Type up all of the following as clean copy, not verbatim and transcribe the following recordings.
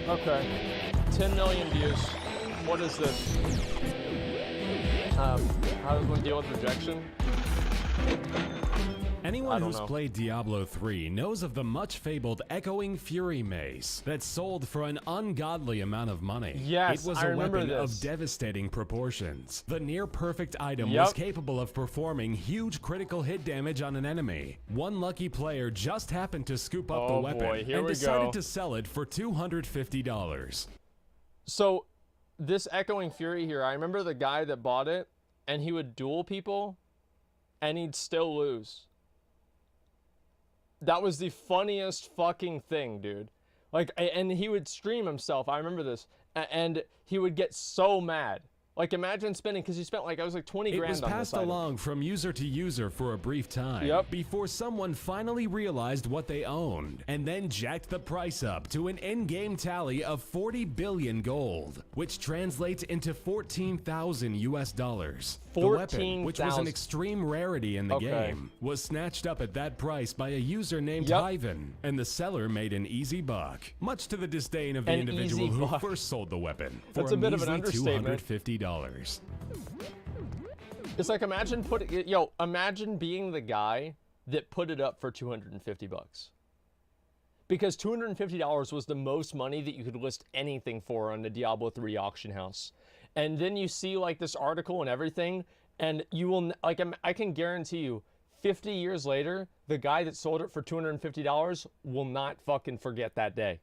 Okay. 10 million views. What is this? How does one deal with rejection? Anyone who's played Diablo 3 knows of the much-fabled Echoing Fury mace that sold for an ungodly amount of money. Yes, it was a weapon of devastating proportions. The near-perfect item was capable of performing huge critical hit damage on an enemy. One lucky player just happened to scoop up the weapon and decided to sell it for $250. So, this Echoing Fury here, I remember the guy that bought it, and he would duel people, and he'd still lose. That was the funniest fucking thing, dude. Like, and he would stream himself. I remember this. And he would get so mad. Like, imagine spending, because he spent like, I was like 20 grand on this item. It was passed along from user to user for a brief time before someone finally realized what they owned and then jacked the price up to an in-game tally of 40 billion gold, which translates into 14,000 US dollars. The weapon, which was an extreme rarity in the game, was snatched up at that price by a user named Ivan, and the seller made an easy buck, much to the disdain of the individual who first sold the weapon for a measly $250. It's like, imagine imagine being the guy that put it up for 250 bucks. Because $250 was the most money that you could list anything for on the Diablo 3 auction house. And then you see like this article and everything, and you will, like, I can guarantee you 50 years later, the guy that sold it for $250 will not fucking forget that day.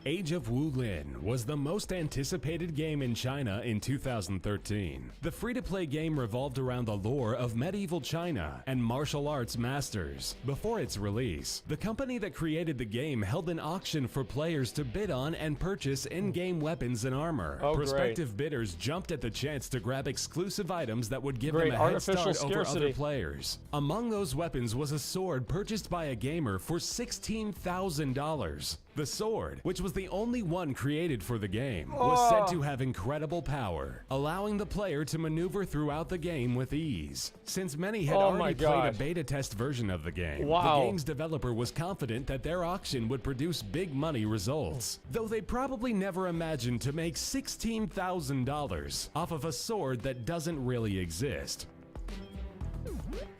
Age of Wulin was the most anticipated game in China in 2013. The free-to-play game revolved around the lore of medieval China and martial arts masters. Before its release, the company that created the game held an auction for players to bid on and purchase in-game weapons and armor. Prospective bidders jumped at the chance to grab exclusive items that would give them a head start over other players. Among those weapons was a sword purchased by a gamer for $16,000. The sword, which was the only one created for the game, was said to have incredible power, allowing the player to maneuver throughout the game with ease. Since many had already played a beta test version of the game, the game's developer was confident that their auction would produce big money results, though they probably never imagined to make $16,000 off of a sword that doesn't really exist.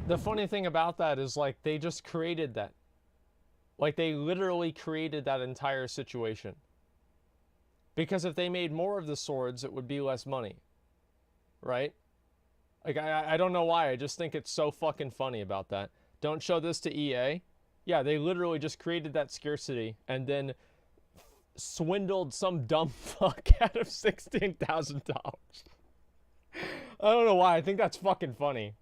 The funny thing about that is, like, they just created that. Like, they literally created that entire situation. Because if they made more of the swords, it would be less money. Right? Like, I don't know why. I just think it's so fucking funny about that. Don't show this to EA. Yeah, they literally just created that scarcity and then swindled some dumb fuck out of $16,000. I don't know why. I think that's fucking funny.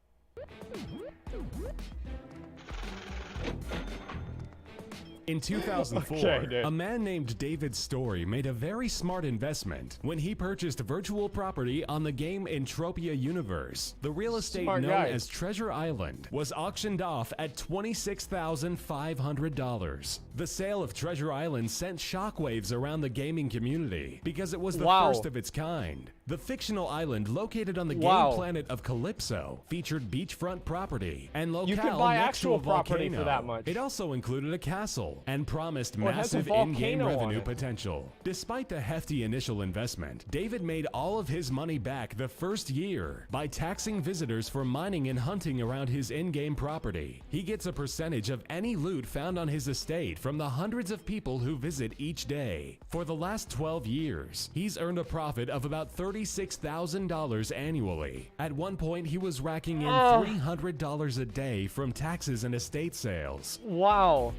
In 2004, a man named David Story made a very smart investment when he purchased virtual property on the game Entropia Universe. The real estate known as Treasure Island was auctioned off at $26,500. The sale of Treasure Island sent shockwaves around the gaming community because it was the first of its kind. The fictional island located on the game planet of Calypso featured beachfront property and locale next to a volcano. For that much. It also included a castle and promised massive in-game revenue potential. Despite the hefty initial investment, David made all of his money back the first year by taxing visitors for mining and hunting around his in-game property. He gets a percentage of any loot found on his estate from the hundreds of people who visit each day. For the last 12 years, he's earned a profit of about $36,000 annually. At one point, he was racking in $300 a day from taxes and estate sales. Wow.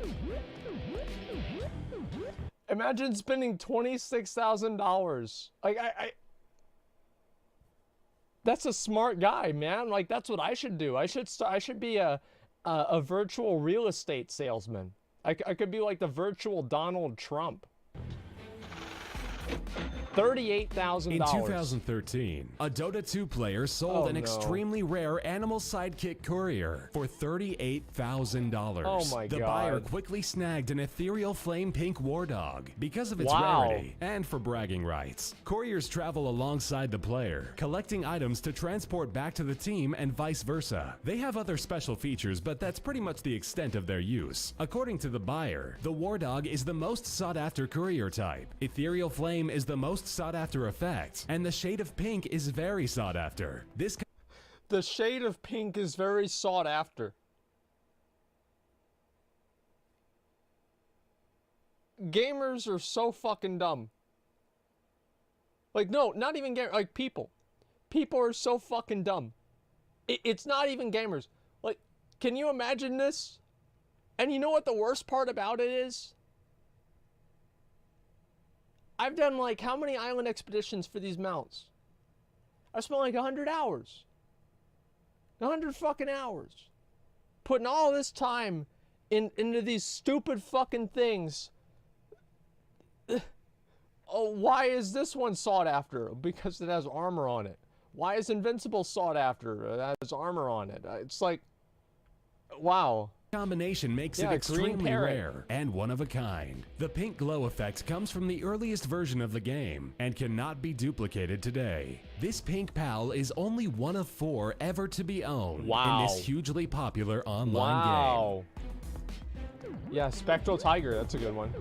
Imagine spending $26,000. Like, that's a smart guy, man. Like, that's what I should do. I should be a virtual real estate salesman. I could be like the virtual Donald Trump. $38,000. In 2013, a Dota 2 player sold an extremely rare animal sidekick courier for $38,000. Oh my The God. buyer quickly snagged an ethereal flame pink war dog because of its Wow. rarity and for bragging rights. Couriers travel alongside the player, collecting items to transport back to the team and vice versa. They have other special features, but that's pretty much the extent of their use. According to the buyer, the war dog is the most sought after courier type. Ethereal flame is the most sought after effect, and the shade of pink is very sought after. The shade of pink is very sought after. Gamers are so fucking dumb. Like, no, not even gamers, like people. People are so fucking dumb. It's not even gamers. Like, can you imagine this? And you know what the worst part about it is? I've done like how many island expeditions for these mounts? I spent like 100 hours. 100 fucking hours. Putting all this time into these stupid fucking things. Oh, why is this one sought after? Because it has armor on it. Why is Invincible sought after? It has armor on it. It's like, wow. Combination makes it extremely rare and one of a kind. The pink glow effect comes from the earliest version of the game and cannot be duplicated today. This pink pal is only one of 4 ever to be owned in this hugely popular online game. Yeah, Spectral Tiger, that's a good one.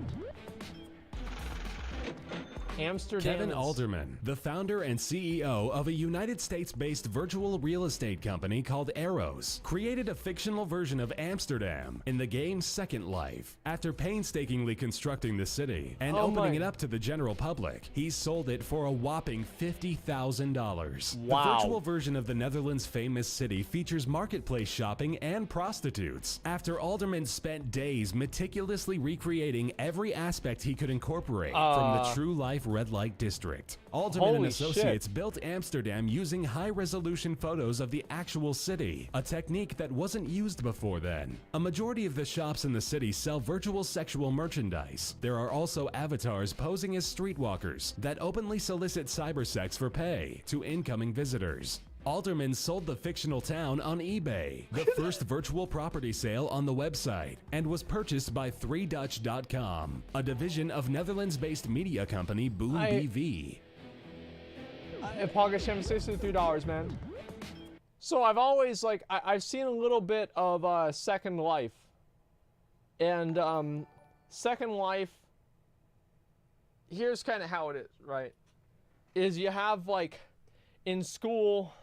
Amsterdam. Kevin Alderman, the founder and CEO of a United States-based virtual real estate company called Arrows, created a fictional version of Amsterdam in the game's Second Life. After painstakingly constructing the city and opening it up to the general public, he sold it for a whopping $50,000. Wow. The virtual version of the Netherlands' famous city features marketplace shopping and prostitutes. After Alderman spent days meticulously recreating every aspect he could incorporate from the true life red light district, Alderman and Associates built Amsterdam using high-resolution photos of the actual city, a technique that wasn't used before then. A majority of the shops in the city sell virtual sexual merchandise. There are also avatars posing as streetwalkers that openly solicit cybersex for pay to incoming visitors. Alderman sold the fictional town on eBay, the first virtual property sale on the website, and was purchased by 3Dutch.com, a division of Netherlands-based media company Boom BV. Poggers $63, man. So I've always, like, I've seen a little bit of Second Life. And Second Life, here's kind of how it is, right? Is you have, like, in school,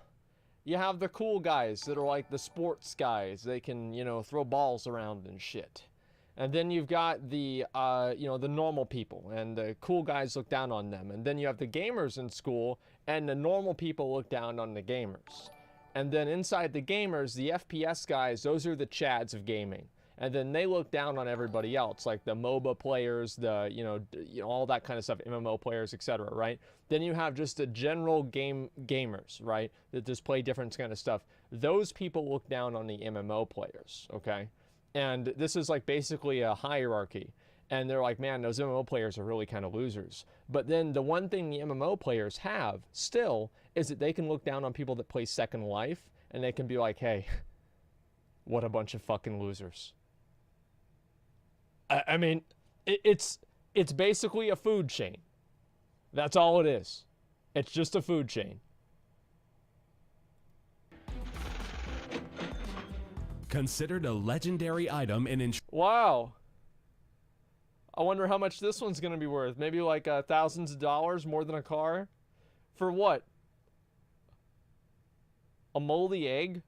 you have the cool guys that are like the sports guys. They can, you know, throw balls around and shit. And then you've got the, you know, the normal people, and the cool guys look down on them. And then you have the gamers in school, and the normal people look down on the gamers. And then inside the gamers, the FPS guys, those are the chads of gaming. And then they look down on everybody else, like the MOBA players, the, you know, all that kind of stuff, MMO players, etc., right? Then you have just the general gamers, right, that just play different kind of stuff. Those people look down on the MMO players, okay? And this is like basically a hierarchy. And they're like, man, those MMO players are really kind of losers. But then the one thing the MMO players have still is that they can look down on people that play Second Life, and they can be like, hey, what a bunch of fucking losers. I mean, it's basically a food chain. That's all it is. It's just a food chain. Considered a legendary item in Wow. I wonder how much this one's going to be worth. Maybe like thousands of dollars, more than a car? For what? A moldy egg?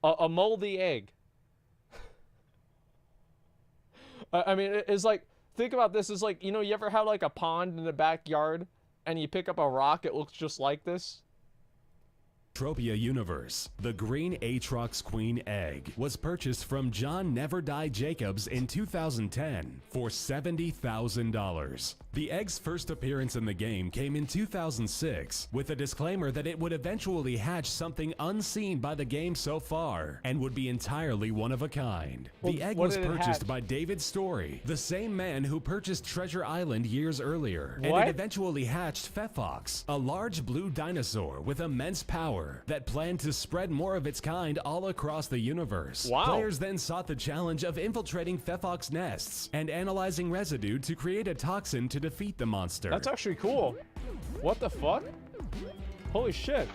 A moldy egg. I mean, it's like, think about this. It's like, you know, you ever had like a pond in the backyard and you pick up a rock, it looks just like this? Entropia universe. The green Aatrox Queen egg was purchased from John Never Die Jacobs in 2010 for $70,000. The egg's first appearance in the game came in 2006 with a disclaimer that it would eventually hatch something unseen by the game so far and would be entirely one of a kind. The egg was purchased by David Story, the same man who purchased Treasure Island years earlier, and it eventually hatched Fefox, a large blue dinosaur with immense power that planned to spread more of its kind all across the universe. Wow. Players then sought the challenge of infiltrating Fefox nests and analyzing residue to create a toxin to defeat the monster. That's actually cool. What the fuck? Holy shit.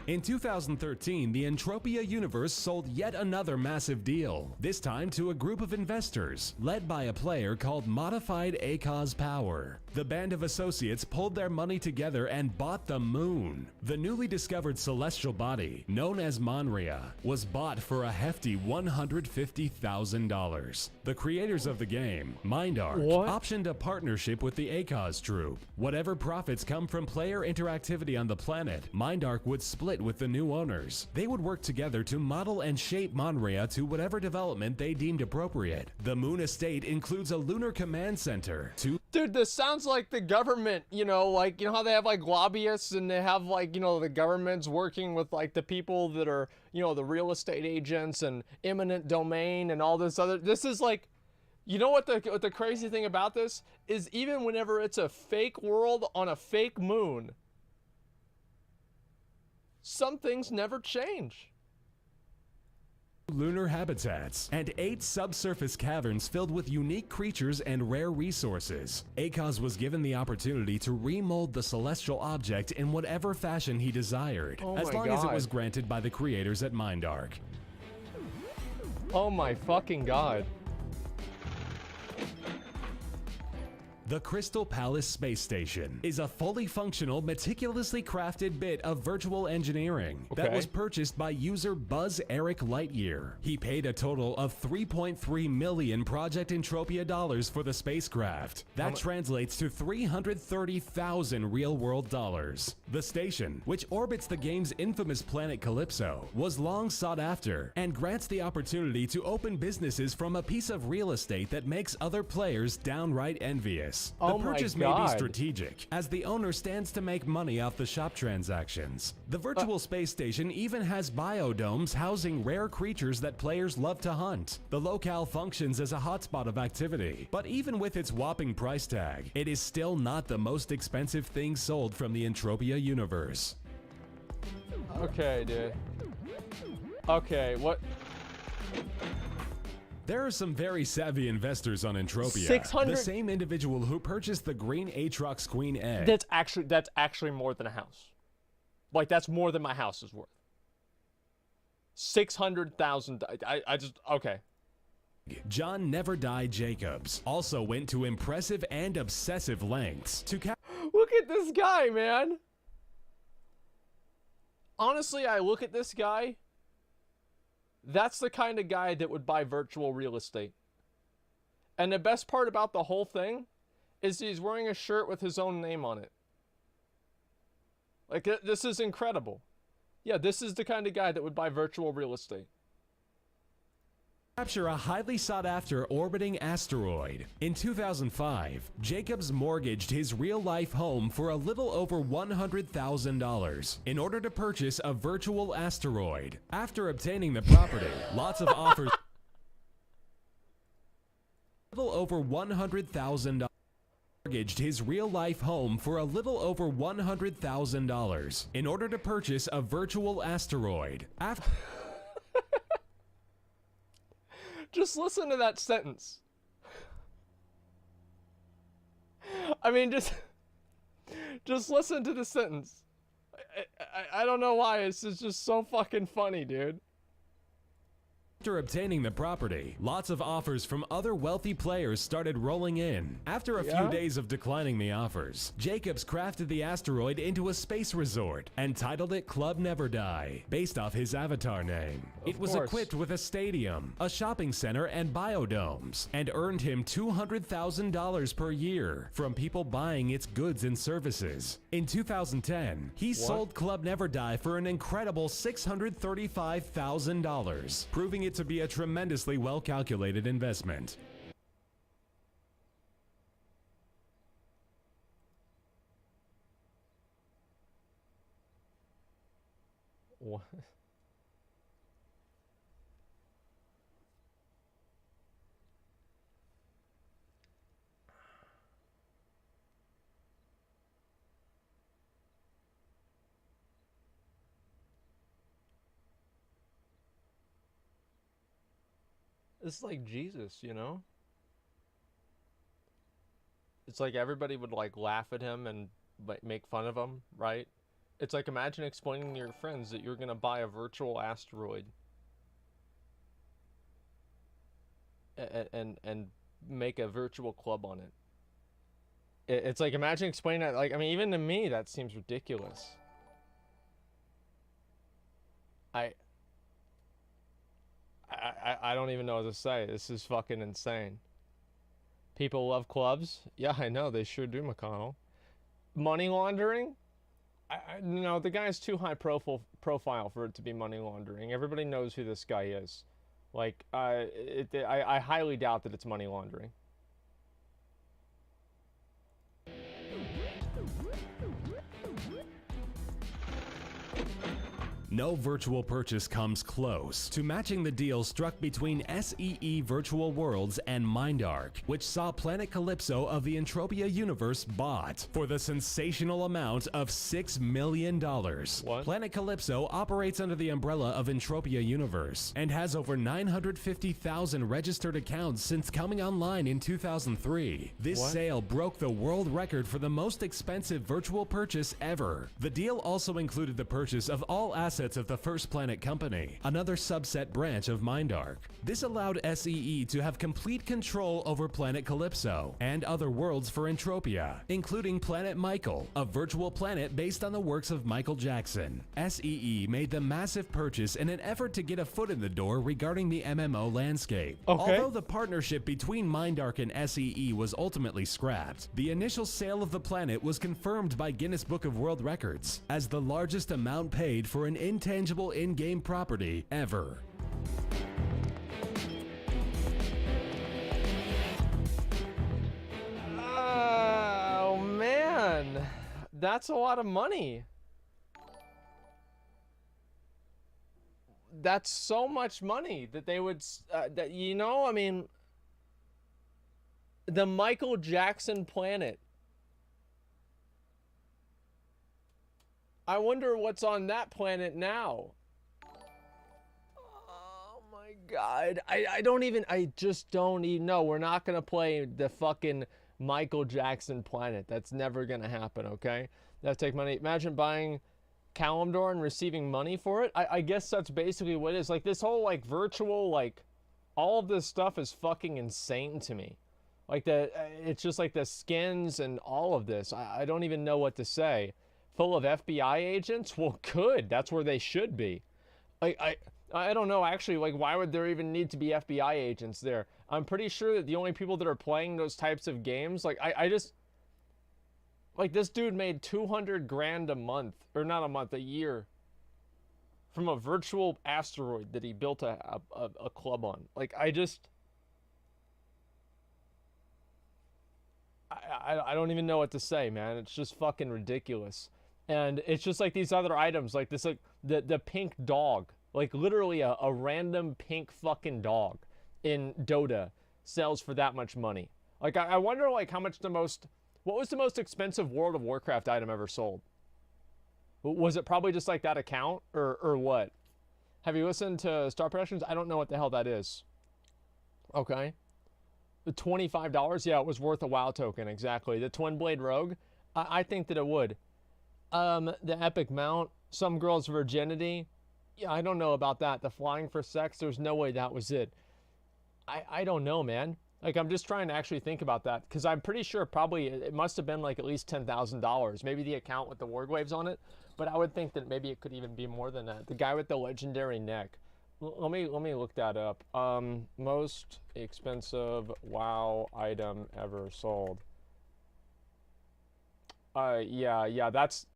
In 2013, the Entropia universe sold yet another massive deal, this time to a group of investors, led by a player called Modified Akaz Power. The band of associates pulled their money together and bought the moon. The newly discovered celestial body, known as Monria, was bought for a hefty $150,000. The creators of the game, Mindark, optioned a partnership with the Akaz Troop. Whatever profits come from player interactivity on the planet, Mindark would split with the new owners. They would work together to model and shape Monria to whatever development they deemed appropriate. The Moon Estate includes a lunar command center, Dude, this sounds like the government, you know, like, you know how they have like lobbyists and they have like, you know, the government's working with like the people that are, you know, the real estate agents and eminent domain and all this other, this is like, you know what the crazy thing about this is, even whenever it's a fake world on a fake moon, some things never change. Lunar habitats, and 8 subsurface caverns filled with unique creatures and rare resources. Akaz was given the opportunity to remold the celestial object in whatever fashion he desired, as long as it was granted by the creators at Mindark. Oh my fucking god. The Crystal Palace Space Station is a fully functional, meticulously crafted bit of virtual engineering that was purchased by user Buzz Eric Lightyear. He paid a total of 3.3 million Project Entropia dollars for the spacecraft. That translates to 330,000 real-world dollars. The station, which orbits the game's infamous planet Calypso, was long sought after and grants the opportunity to open businesses from a piece of real estate that makes other players downright envious. The purchase may be strategic, as the owner stands to make money off the shop transactions. The virtual space station even has biodomes housing rare creatures that players love to hunt. The locale functions as a hotspot of activity, but even with its whopping price tag, it is still not the most expensive thing sold from the Entropia universe. Okay, dude. Okay, what? There are some very savvy investors on Entropia. 600. The same individual who purchased the green Aatrox Queen egg. That's actually more than a house. Like, that's more than my house is worth. 600,000. I just, okay. John Never Die Jacobs also went to impressive and obsessive lengths to Look at this guy, man. Honestly, I look at this guy. That's the kind of guy that would buy virtual real estate. And the best part about the whole thing is he's wearing a shirt with his own name on it. Like, this is incredible. Yeah, this is the kind of guy that would buy virtual real estate. Capture a highly sought-after orbiting asteroid. In 2005, Jacobs mortgaged his real-life home for a little over $100,000 in order to purchase a virtual asteroid. After obtaining the property, lots of offers. A little over $100,000. Mortgaged his real-life home for a little over $100,000 in order to purchase a virtual asteroid. After Just listen to that sentence. I mean, just listen to the sentence. I don't know why. It's just so fucking funny, dude. After obtaining the property, lots of offers from other wealthy players started rolling in. After a few days of declining the offers, Jacobs crafted the asteroid into a space resort and titled it Club Never Die, based off his avatar name. It was equipped with a stadium, a shopping center, and biodomes, and earned him $200,000 per year from people buying its goods and services. In 2010, he sold Club Never Die for an incredible $635,000, proving it to be a tremendously well-calculated investment. What? It's like Jesus, you know? It's like everybody would like laugh at him and like make fun of him, right? It's like imagine explaining to your friends that you're gonna buy a virtual asteroid and make a virtual club on it. It's like imagine explaining that, like, I mean, even to me that seems ridiculous. I don't even know what to say. This is fucking insane. People love clubs. Yeah, I know they sure do, McConnell. Money laundering? No, the guy's too high profile for it to be money laundering. Everybody knows who this guy is. Like, I highly doubt that it's money laundering. No virtual purchase comes close to matching the deal struck between SEE Virtual Worlds and Mindark, which saw Planet Calypso of the Entropia universe bought for the sensational amount of $6 million. What? Planet Calypso operates under the umbrella of Entropia Universe and has over 950,000 registered accounts since coming online in 2003. This sale broke the world record for the most expensive virtual purchase ever. The deal also included the purchase of all assets of the First Planet Company, another subset branch of Mindark. This allowed SEE to have complete control over Planet Calypso and other worlds for Entropia, including Planet Michael, a virtual planet based on the works of Michael Jackson. SEE made the massive purchase in an effort to get a foot in the door regarding the MMO landscape. Although the partnership between Mindark and SEE was ultimately scrapped, the initial sale of the planet was confirmed by Guinness Book of World Records as the largest amount paid for an intangible in-game property ever. Oh man, that's a lot of money. That's so much money that they would, that, you know, I mean, the Michael Jackson planet. I wonder what's on that planet now. Oh my God. I just don't even know. We're not going to play the fucking Michael Jackson planet. That's never going to happen, okay? That'll take money. Imagine buying Kalimdor and receiving money for it. I guess that's basically what it is. Like this whole like virtual, like all of this stuff is fucking insane to me. Like it's just like the skins and all of this. I don't even know what to say. Full of FBI agents? Well, good. That's where they should be. I don't know, actually, like, why would there even need to be FBI agents there? I'm pretty sure that the only people that are playing those types of games, like, I just, like, this dude made 200 grand a month, or not a month, a year, from a virtual asteroid that he built a club on. Like, I don't even know what to say, man. It's just fucking ridiculous. And it's just like these other items, like this, like the pink dog, like literally a random pink fucking dog in Dota sells for that much money. Like I wonder like how much what was the most expensive World of Warcraft item ever sold? Was it probably just like that account or what? Have you listened to Star Productions? I don't know what the hell that is. Okay. The $25? Yeah, it was worth a WoW token, exactly. The Twin Blade Rogue? I think that it would. The Epic Mount, some girl's virginity. Yeah, I don't know about that. The flying for sex, there's no way that was it. I don't know, man. Like, I'm just trying to actually think about that because I'm pretty sure probably it must have been like at least $10,000. Maybe the account with the word waves on it, but I would think that maybe it could even be more than that. The guy with the legendary neck. Let me look that up. Most expensive WoW item ever sold. Yeah, that's